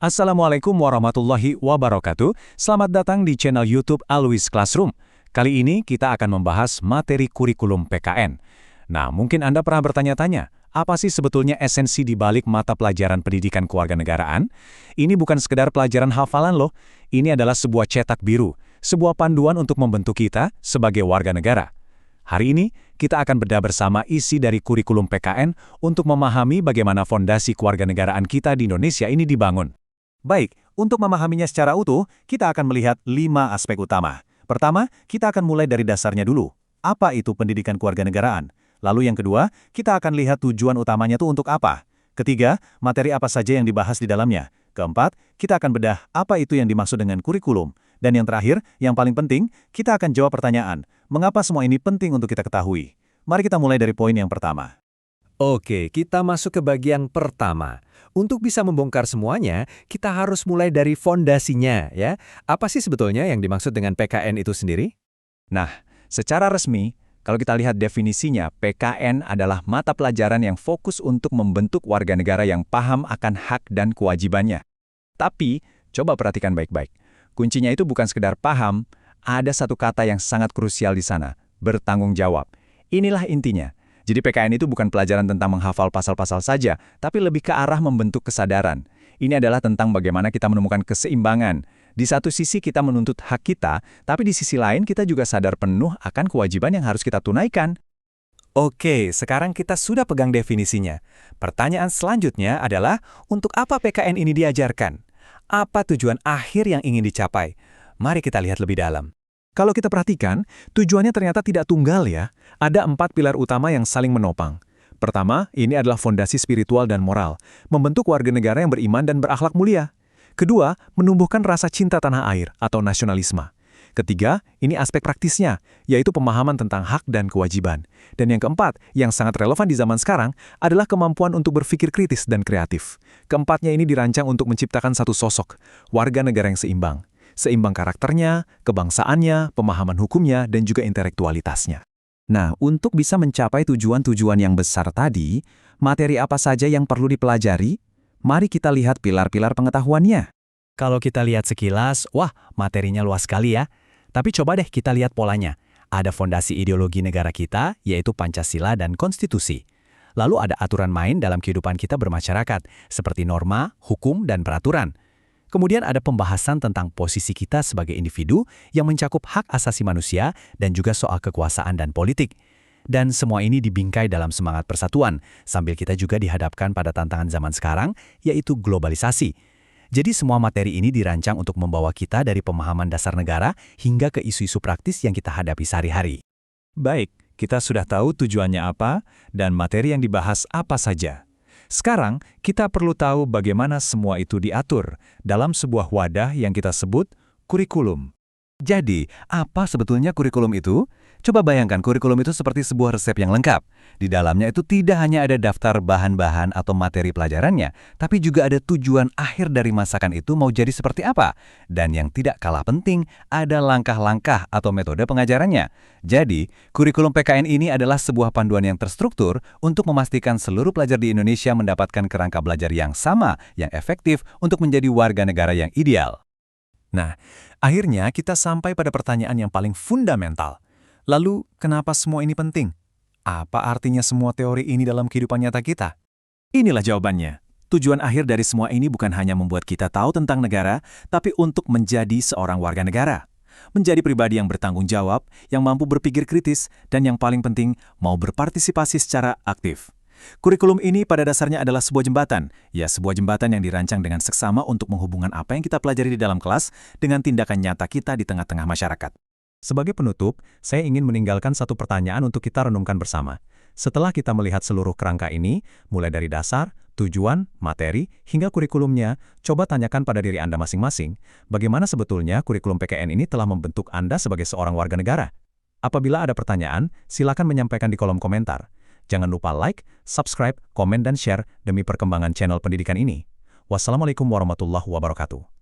Assalamualaikum warahmatullahi wabarakatuh. Selamat datang di channel YouTube Always Classroom. Kali ini kita akan membahas materi kurikulum PKN. Nah, mungkin Anda pernah bertanya-tanya, apa sih sebetulnya esensi di balik mata pelajaran pendidikan kewarganegaraan? Ini bukan sekedar pelajaran hafalan loh. Ini adalah sebuah cetak biru, sebuah panduan untuk membentuk kita sebagai warga negara. Hari ini, kita akan bedah bersama isi dari kurikulum PKN untuk memahami bagaimana fondasi kewarganegaraan kita di Indonesia ini dibangun. Baik, untuk memahaminya secara utuh, kita akan melihat 5 aspek utama. Pertama, kita akan mulai dari dasarnya dulu. Apa itu pendidikan kewarganegaraan? Lalu yang kedua, kita akan lihat tujuan utamanya itu untuk apa. Ketiga, materi apa saja yang dibahas di dalamnya. Keempat, kita akan bedah apa itu yang dimaksud dengan kurikulum. Dan yang terakhir, yang paling penting, kita akan jawab pertanyaan, mengapa semua ini penting untuk kita ketahui? Mari kita mulai dari poin yang pertama. Oke, kita masuk ke bagian pertama. Untuk bisa membongkar semuanya, kita harus mulai dari fondasinya, ya. Apa sih sebetulnya yang dimaksud dengan PKN itu sendiri? Nah, secara resmi, kalau kita lihat definisinya, PKN adalah mata pelajaran yang fokus untuk membentuk warga negara yang paham akan hak dan kewajibannya. Tapi, coba perhatikan baik-baik. Kuncinya itu bukan sekedar paham, ada satu kata yang sangat krusial di sana, bertanggung jawab. Inilah intinya. Jadi PKN itu bukan pelajaran tentang menghafal pasal-pasal saja, tapi lebih ke arah membentuk kesadaran. Ini adalah tentang bagaimana kita menemukan keseimbangan. Di satu sisi kita menuntut hak kita, tapi di sisi lain kita juga sadar penuh akan kewajiban yang harus kita tunaikan. Oke, sekarang kita sudah pegang definisinya. Pertanyaan selanjutnya adalah, untuk apa PKN ini diajarkan? Apa tujuan akhir yang ingin dicapai? Mari kita lihat lebih dalam. Kalau kita perhatikan, tujuannya ternyata tidak tunggal ya. Ada 4 pilar utama yang saling menopang. Pertama, ini adalah fondasi spiritual dan moral, membentuk warga negara yang beriman dan berakhlak mulia. Kedua, menumbuhkan rasa cinta tanah air atau nasionalisme. Ketiga, ini aspek praktisnya, yaitu pemahaman tentang hak dan kewajiban. Dan yang keempat, yang sangat relevan di zaman sekarang, adalah kemampuan untuk berpikir kritis dan kreatif. Keempatnya ini dirancang untuk menciptakan satu sosok, warga negara yang seimbang. Seimbang karakternya, kebangsaannya, pemahaman hukumnya, dan juga intelektualitasnya. Nah, untuk bisa mencapai tujuan-tujuan yang besar tadi, materi apa saja yang perlu dipelajari? Mari kita lihat pilar-pilar pengetahuannya. Kalau kita lihat sekilas, wah, materinya luas sekali ya. Tapi coba deh kita lihat polanya. Ada fondasi ideologi negara kita, yaitu Pancasila dan Konstitusi. Lalu ada aturan main dalam kehidupan kita bermasyarakat, seperti norma, hukum, dan peraturan. Kemudian ada pembahasan tentang posisi kita sebagai individu yang mencakup hak asasi manusia dan juga soal kekuasaan dan politik. Dan semua ini dibingkai dalam semangat persatuan, sambil kita juga dihadapkan pada tantangan zaman sekarang, yaitu globalisasi. Jadi semua materi ini dirancang untuk membawa kita dari pemahaman dasar negara hingga ke isu-isu praktis yang kita hadapi sehari-hari. Baik, kita sudah tahu tujuannya apa dan materi yang dibahas apa saja. Sekarang, kita perlu tahu bagaimana semua itu diatur dalam sebuah wadah yang kita sebut kurikulum. Jadi, apa sebetulnya kurikulum itu? Coba bayangkan kurikulum itu seperti sebuah resep yang lengkap. Di dalamnya itu tidak hanya ada daftar bahan-bahan atau materi pelajarannya, tapi juga ada tujuan akhir dari masakan itu mau jadi seperti apa. Dan yang tidak kalah penting, ada langkah-langkah atau metode pengajarannya. Jadi, kurikulum PKN ini adalah sebuah panduan yang terstruktur untuk memastikan seluruh pelajar di Indonesia mendapatkan kerangka belajar yang sama, yang efektif untuk menjadi warga negara yang ideal. Nah, akhirnya kita sampai pada pertanyaan yang paling fundamental. Lalu, kenapa semua ini penting? Apa artinya semua teori ini dalam kehidupan nyata kita? Inilah jawabannya. Tujuan akhir dari semua ini bukan hanya membuat kita tahu tentang negara, tapi untuk menjadi seorang warga negara. Menjadi pribadi yang bertanggung jawab, yang mampu berpikir kritis, dan yang paling penting, mau berpartisipasi secara aktif. Kurikulum ini pada dasarnya adalah sebuah jembatan, ya sebuah jembatan yang dirancang dengan seksama untuk menghubungkan apa yang kita pelajari di dalam kelas dengan tindakan nyata kita di tengah-tengah masyarakat. Sebagai penutup, saya ingin meninggalkan satu pertanyaan untuk kita renungkan bersama. Setelah kita melihat seluruh kerangka ini, mulai dari dasar, tujuan, materi, hingga kurikulumnya, coba tanyakan pada diri Anda masing-masing, bagaimana sebetulnya kurikulum PKN ini telah membentuk Anda sebagai seorang warga negara? Apabila ada pertanyaan, silakan menyampaikan di kolom komentar. Jangan lupa like, subscribe, komen, dan share demi perkembangan channel pendidikan ini. Wassalamualaikum warahmatullahi wabarakatuh.